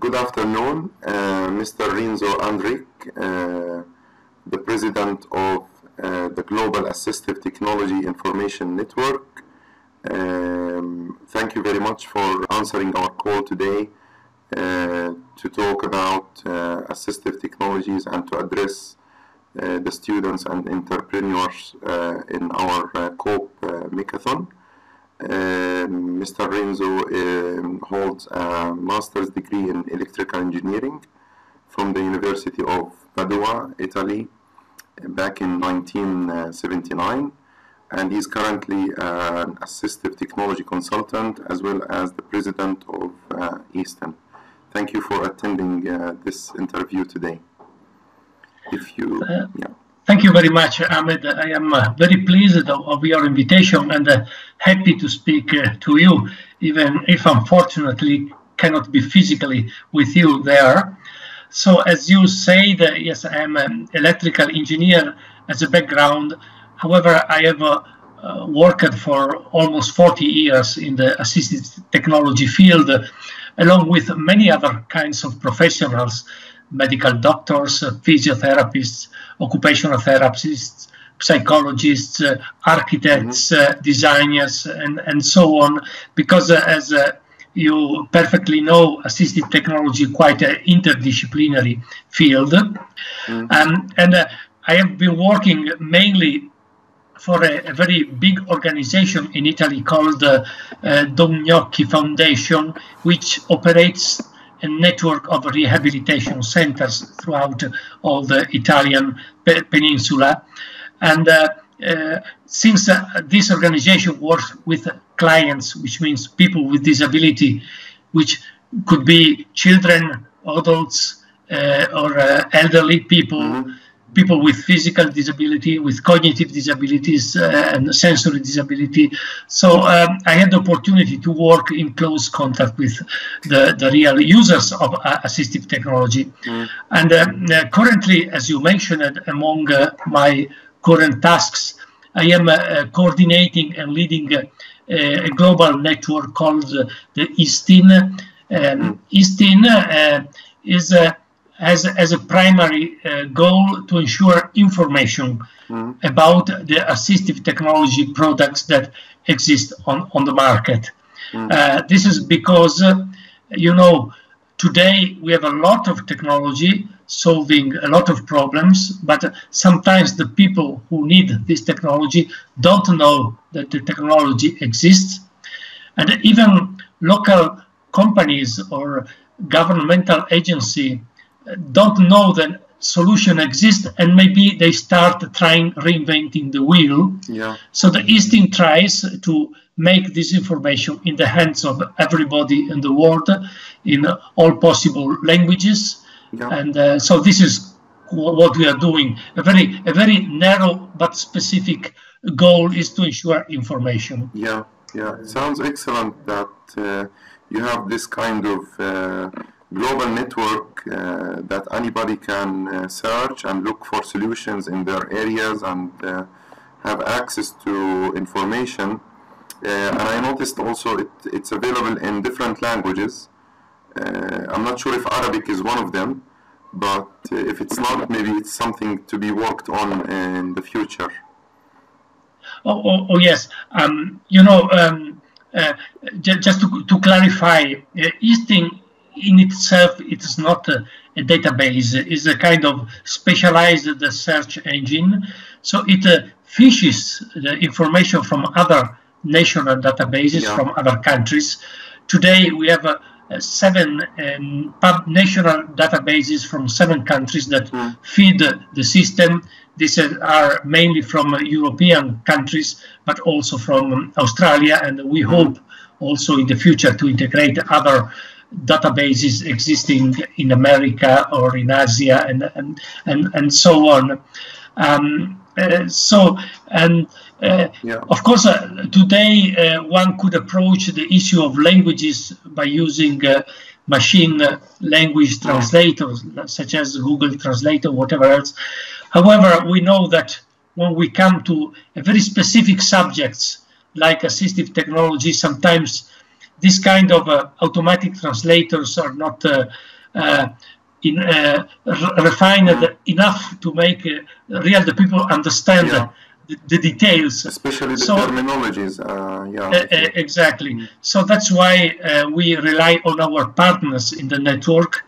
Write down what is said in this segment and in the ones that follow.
good afternoon, Mr. Renzo Andrich, the President of the Global Assistive Technology Information Network. Thank you very much for answering our call today to talk about assistive technologies and to address the students and entrepreneurs in our COPE Makeathon. Mr. Renzo holds a master's degree in electrical engineering from the University of Padua, Italy, back in 1979, and he's currently an assistive technology consultant as well as the president of EASTIN. Thank you for attending this interview today. Thank you very much, Ahmed. I am very pleased of your invitation and happy to speak to you, even if unfortunately cannot be physically with you there. So as you said, yes, I am an electrical engineer as a background. However, I have worked for almost 40 years in the assistive technology field, along with many other kinds of professionals, medical doctors, physiotherapists, occupational therapists, psychologists, architects, designers, and so on, because as you perfectly know, assistive technology is quite an interdisciplinary field. And I have been working mainly for a very big organization in Italy called the Gnocchi Foundation, which operates a network of rehabilitation centers throughout all the Italian peninsula. And since this organization works with clients, which means people with disability, which could be children, adults, or elderly people, people with physical disability, with cognitive disabilities and sensory disability. So I had the opportunity to work in close contact with the real users of assistive technology. And currently, as you mentioned, among my current tasks, I am coordinating and leading a global network called the EASTIN. EASTIN has a primary goal to ensure information about the assistive technology products that exist on the market. This is because, you know, today we have a lot of technology solving a lot of problems, but sometimes the people who need this technology don't know that the technology exists. And even local companies or governmental agency don't know that solution exists, and maybe they start reinventing the wheel. So the EASTIN tries to make this information in the hands of everybody in the world in all possible languages. And so this is what we are doing. A very narrow but specific goal is to ensure information. It sounds excellent that you have this kind of global network that anybody can search and look for solutions in their areas and have access to information. And I noticed also it's available in different languages. I'm not sure if Arabic is one of them, but if it's not, maybe it's something to be worked on in the future. Oh yes. You know, just to clarify, EASTIN in itself, it is not a database. It's a kind of specialized search engine. So it fishes the information from other national databases from other countries. Today we have 7 national databases from 7 countries that feed the system. These are mainly from European countries, but also from Australia, and we hope also in the future to integrate other databases existing in America or in Asia and so on. Of course, today one could approach the issue of languages by using machine language translators, such as Google Translate or whatever else. However, we know that when we come to a very specific subjects like assistive technology, sometimes this kind of automatic translators are not refined enough to make the people understand the details. Especially the terminologies. Exactly. So that's why we rely on our partners in the network.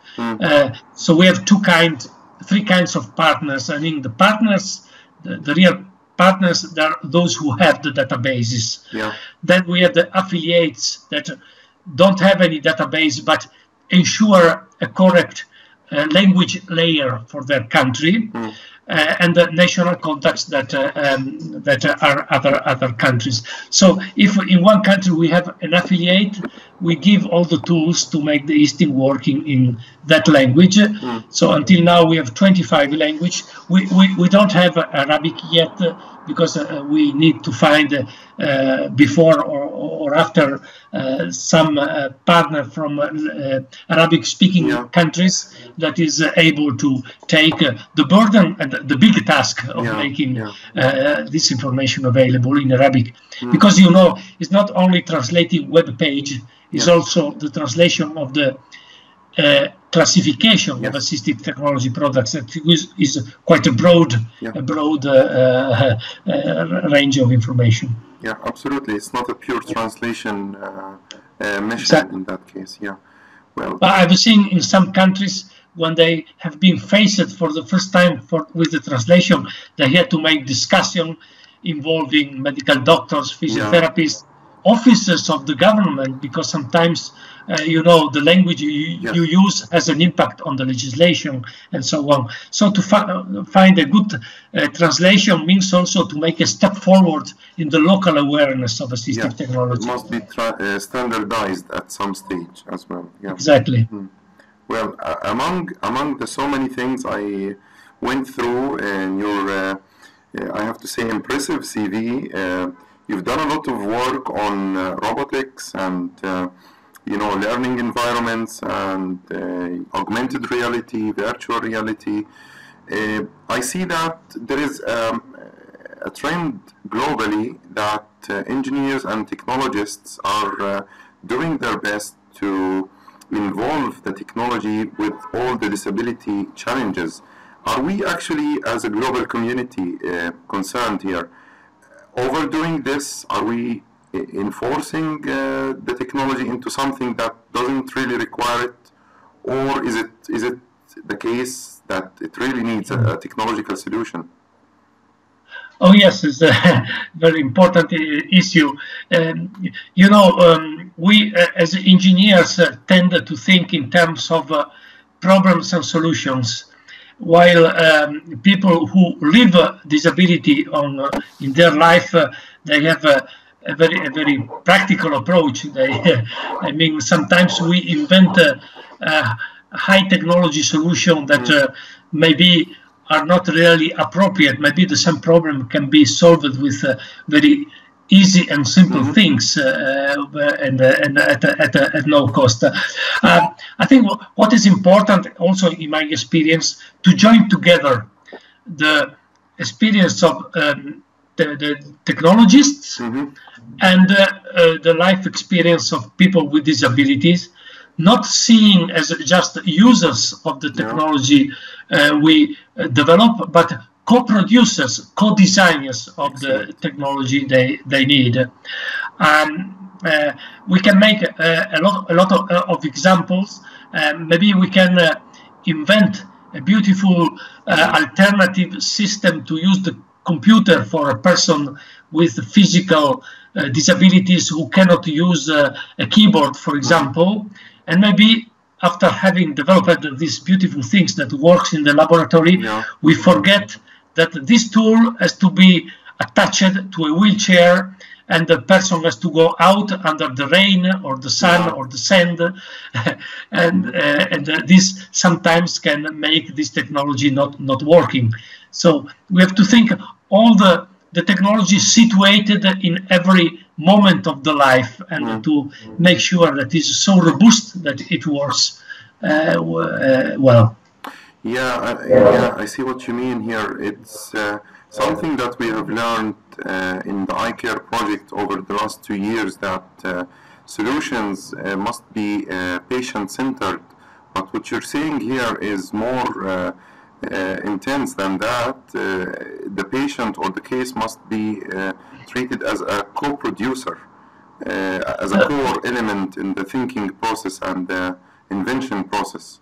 So we have three kinds of partners. I mean, the partners, the real partners, they are those who have the databases. Then we have the affiliates that don't have any database but ensure a correct language layer for their country, and the national contacts that are other countries. So if in one country we have an affiliate, we give all the tools to make the EASTIN working in that language. So until now we have 25 languages. We don't have Arabic yet because we need to find before or after some partner from Arabic-speaking countries that is able to take the burden and the big task of making this information available in Arabic. Because, you know, it's not only translating web page, it's also the translation of the classification of assistive technology products that is quite a broad range of information. Yeah, absolutely. It's not a pure translation mission in that case. Well, I've seen in some countries when they have been faced for the first time with the translation, they had to make discussion involving medical doctors, physiotherapists, officers of the government, because sometimes you know, the language you use has an impact on the legislation and so on. So to find a good translation means also to make a step forward in the local awareness of assistive technology. It must be standardized at some stage as well. Exactly. Well, among the so many things I went through in your, I have to say, impressive CV, you've done a lot of work on robotics and you know, learning environments and augmented reality, virtual reality. I see that there is a trend globally that engineers and technologists are doing their best to involve the technology with all the disability challenges. Are we actually, as a global community, concerned here, overdoing this? Are we enforcing the technology into something that doesn't really require it, or is it the case that it really needs a technological solution? Oh yes, it's a very important issue. You know, we as engineers tend to think in terms of problems and solutions, while people who live disability in their life, they have a very practical approach. I mean, sometimes we invent a high technology solution that maybe are not really appropriate. Maybe the same problem can be solved with very easy and simple things and at no cost. I think what is important also in my experience, to join together the experience of the technologists and the life experience of people with disabilities, not seeing as just users of the technology we develop, but co-producers, co-designers of the technology they need. We can make a lot of examples. Maybe we can invent a beautiful alternative system to use the computer for a person with physical disabilities who cannot use a keyboard, for example. And maybe after having developed these beautiful things that works in the laboratory, we forget that this tool has to be attached to a wheelchair, and the person has to go out under the rain or the sun or the sand, and this sometimes can make this technology not working. So we have to think all the technology situated in every moment of the life, and to make sure that it's so robust that it works well. Yeah, I see what you mean here. It's something that we have learned in the iCare project over the last 2 years, that solutions must be patient-centered But what you're saying here is more intense than that. The patient or the case must be treated as a co-producer, as a core element in the thinking process and the invention process.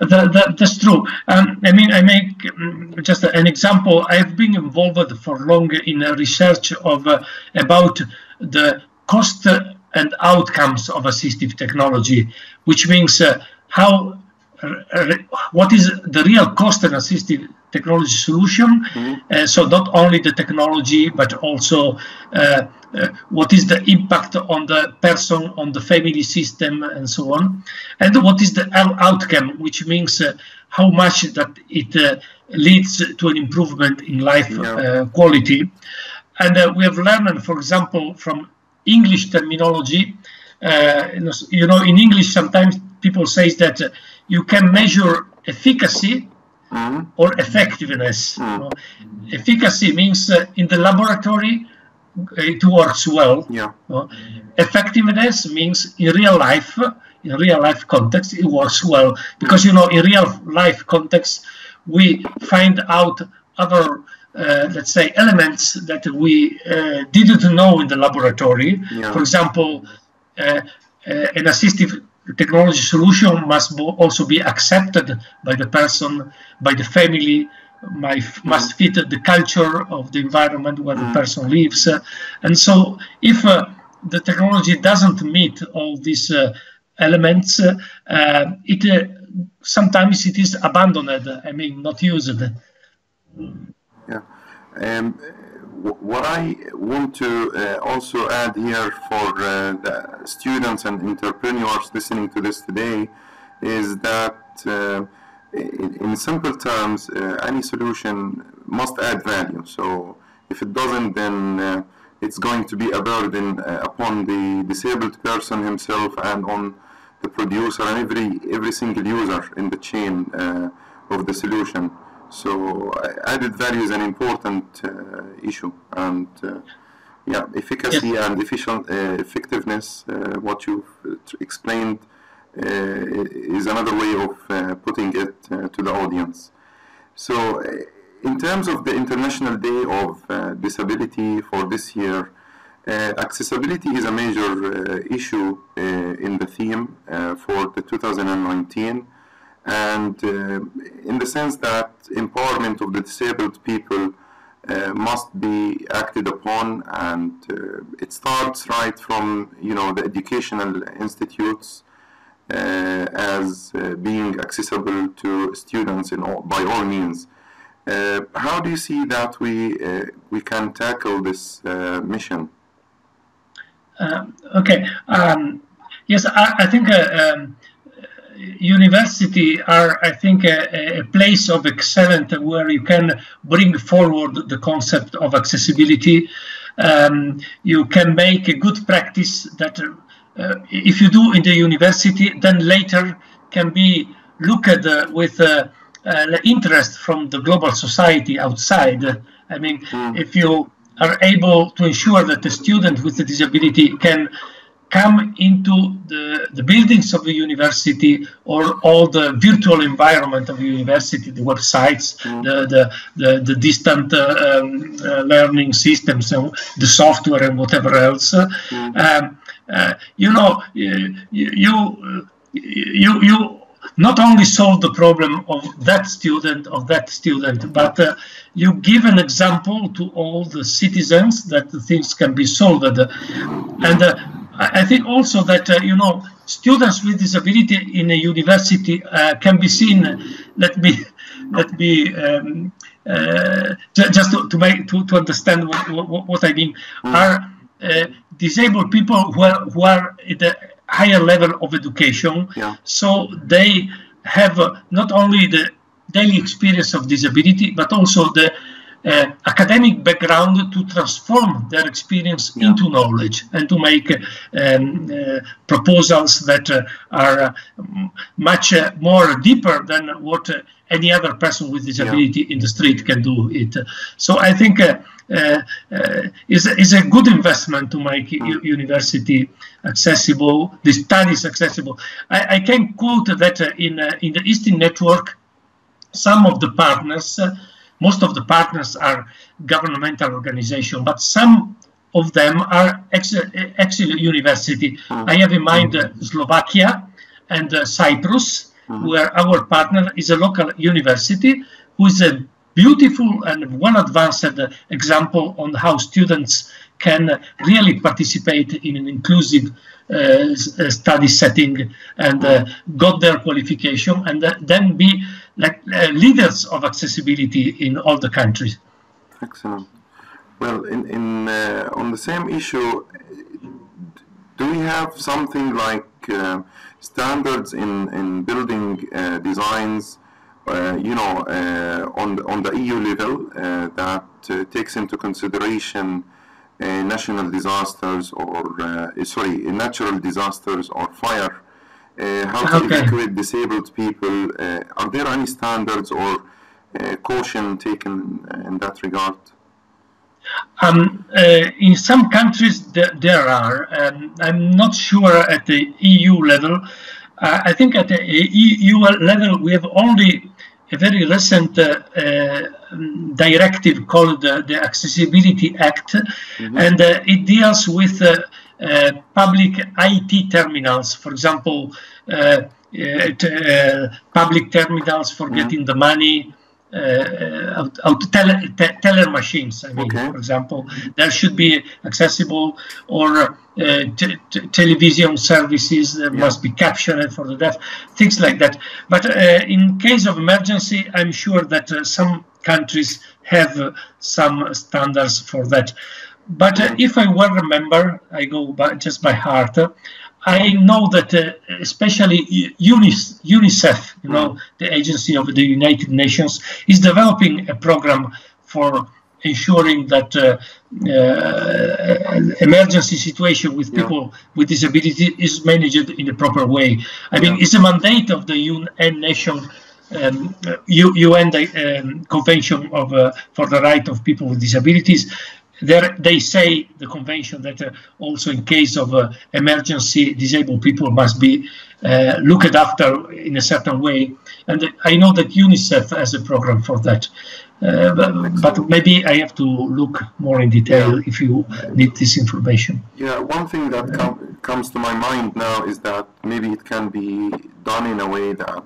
That's true. I mean, I make just an example. I've been involved for long in research of about the cost and outcomes of assistive technology, which means what is the real cost of assistive technology solution. So not only the technology, but also what is the impact on the person, on the family system, and so on, and what is the outcome, which means how much that it leads to an improvement in life quality. And we have learned, for example, from English terminology. You know, in English sometimes people say that you can measure efficacy or effectiveness. Efficacy means in the laboratory it works well. Effectiveness means in real life context it works well, because you know, in real life context we find out other let's say elements that we didn't know in the laboratory. For example, an assistive technology solution must also be accepted by the person, by the family, must fit the culture of the environment where the person lives. And so if the technology doesn't meet all these elements, sometimes it is abandoned, I mean, not used. What I want to also add here for the students and entrepreneurs listening to this today is that in simple terms, any solution must add value. So if it doesn't, then it's going to be a burden upon the disabled person himself and on the producer and every single user in the chain of the solution. So added value is an important issue, and efficacy and effectiveness, what you've explained, is another way of putting it to the audience. So in terms of the International Day of Disability for this year, accessibility is a major issue in the theme for the 2019. And in the sense that empowerment of the disabled people must be acted upon, and it starts right from, you know, the educational institutes as being accessible to students by all means. How do you see that we can tackle this mission? Okay. Yes, I think. University are, I think, a place of excellence where you can bring forward the concept of accessibility. You can make a good practice that if you do in the university, then later can be looked at with interest from the global society outside. I mean, if you are able to ensure that the student with a disability can come into the buildings of the university or all the virtual environment of the university, the websites, the distant learning systems, the software and whatever else. You know, you not only solve the problem of that student, but you give an example to all the citizens that the things can be solved. And I think also that, you know, students with disability in a university can be seen, just to understand what I mean, are disabled people who are at a higher level of education. So they have not only the daily experience of disability, but also the academic background to transform their experience into knowledge and to make proposals that are much more deeper than what any other person with disability in the street can do it. So I think is a good investment to make university accessible, the studies accessible. I can quote that in the EASTIN network, some of the partners, most of the partners are governmental organizations, but some of them are actually university. I have in mind Slovakia and Cyprus, where our partner is a local university who is a beautiful and well-advanced example on how students can really participate in an inclusive study setting and got their qualification and then be like leaders of accessibility in all the countries. Excellent. Well, on the same issue, do we have something like standards in building designs, you know, on the EU level that takes into consideration national disasters or natural disasters or fire? How to evacuate disabled people? Are there any standards or caution taken in that regard? In some countries there are. I'm not sure at the EU level. I think at the EU level we have only a very recent directive called the Accessibility Act, and it deals with public IT terminals, for example, public terminals for getting the money, teller machines, I mean, for example, there should be accessible, or television services must be captioned for the deaf, things like that. But in case of emergency, I'm sure that some countries have some standards for that. But if I well remember, I go just by heart, I know that especially UNICEF, you know, the agency of the United Nations, is developing a program for ensuring that emergency situation with people with disability is managed in a proper way. I mean, it's a mandate of the UN Convention for the Right of People with Disabilities. There, they say, the convention, that also in case of emergency, disabled people must be looked after in a certain way. And I know that UNICEF has a program for that. But maybe I have to look more in detail if you need this information. Yeah, one thing that comes to my mind now is that maybe it can be done in a way that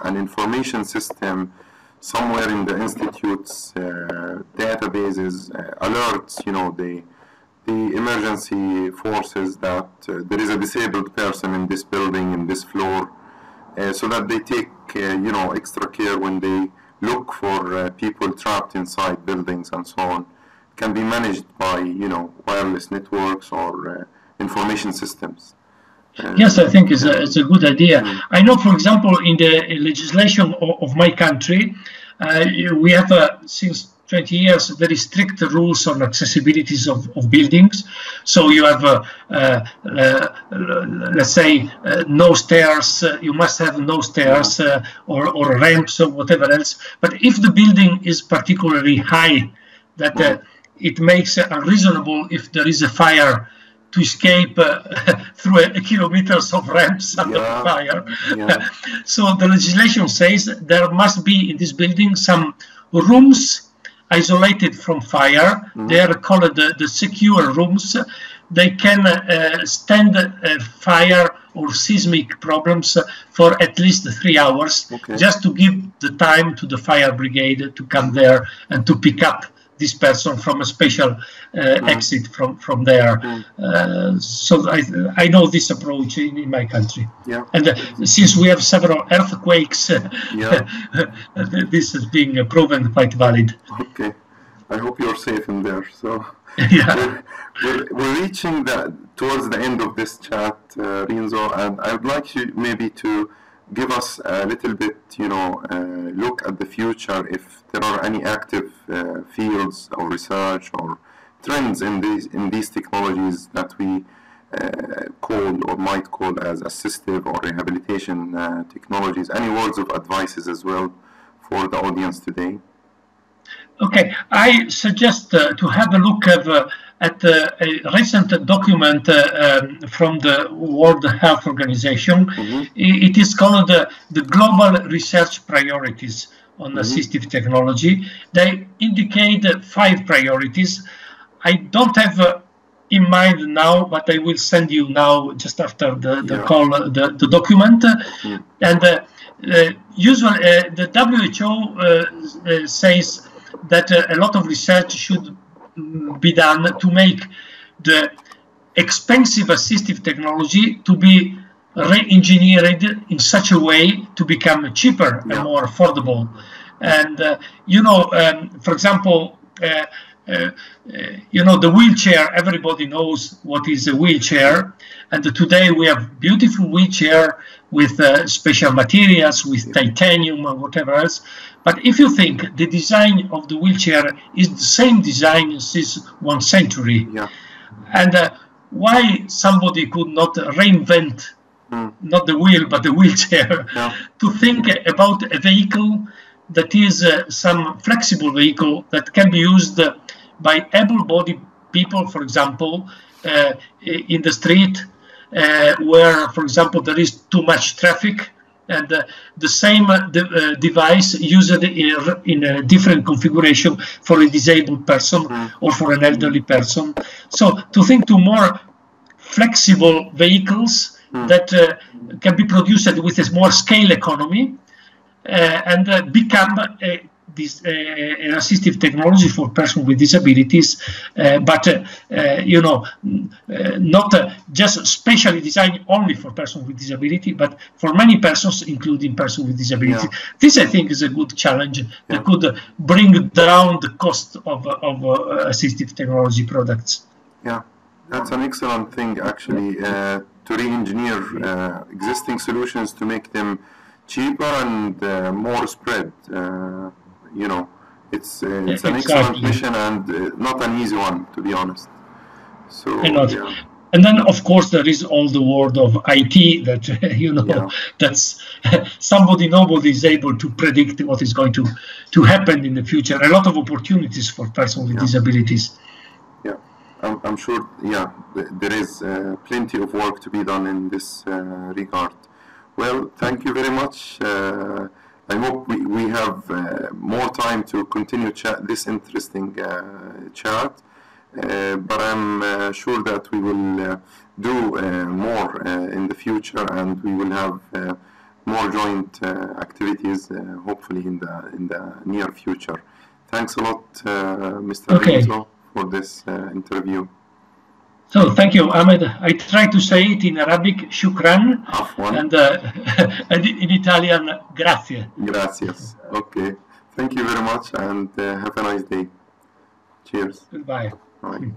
an information system somewhere in the institute's databases alerts, you know, the emergency forces that there is a disabled person in this building, in this floor, so that they take, you know, extra care when they look for people trapped inside buildings and so on. It can be managed by, you know, wireless networks or information systems. Yes, I think it's a good idea. I know, for example, in the legislation of my country, we have since 20 years very strict rules on accessibilities of buildings. So you have, let's say, no stairs. You must have no stairs or ramps or whatever else. But if the building is particularly high, that it makes unreasonable if there is a fire to escape through kilometers of ramps under fire. So the legislation says there must be in this building some rooms isolated from fire. They are called the secure rooms. They can stand fire or seismic problems for at least 3 hours, just to give the time to the fire brigade to come there and to pick up this person from a special exit from there. So I know this approach in my country. And since we have several earthquakes, this is being proven quite valid. Okay, I hope you're safe in there. So we're reaching towards the end of this chat, Renzo, and I would like you maybe to give us a little bit, you know, look at the future, if there are any active fields of research or trends in these technologies that we call or might call as assistive or rehabilitation technologies. Any words of advices as well for the audience today? Okay, I suggest to have a look at a recent document from the World Health Organization. It is called the Global Research Priorities on Assistive Technology. They indicate 5 priorities. I don't have in mind now, but I will send you now just after the call the document. And usually the WHO says that a lot of research should be done to make the expensive assistive technology to be re-engineered in such a way to become cheaper and more affordable. And you know, for example, you know, the wheelchair, everybody knows what is a wheelchair. And today we have beautiful wheelchair with special materials, with titanium or whatever else. But if you think the design of the wheelchair is the same design since 1 century, and why somebody could not reinvent not the wheel but the wheelchair to think about a vehicle that is some flexible vehicle that can be used by able-bodied people, for example, in the street where, for example, there is too much traffic, and the same device used in a different configuration for a disabled person or for an elderly person. So to think to more flexible vehicles that can be produced with a more scale economy and become an assistive technology for persons with disabilities, but you know, not just specially designed only for persons with disability, but for many persons, including persons with disability. This, I think, is a good challenge that could bring down the cost of assistive technology products. Yeah, that's an excellent thing, actually, to re-engineer existing solutions to make them cheaper and more spread. You know, it's an excellent mission and not an easy one, to be honest. So, and then, of course, there is all the world of IT that, you know, that's nobody is able to predict what is going to happen in the future. A lot of opportunities for persons with disabilities. Yeah, I'm sure, there is plenty of work to be done in this regard. Well, thank you very much. I hope we have more time to continue this interesting chat, but I'm sure that we will do more in the future, and we will have more joint activities, hopefully in the near future. Thanks a lot, Mr. Renzo, for this interview. So thank you, Ahmed. I try to say it in Arabic, shukran, and in Italian, grazie. Gracias. Okay. Thank you very much, and have a nice day. Cheers. Goodbye. Bye.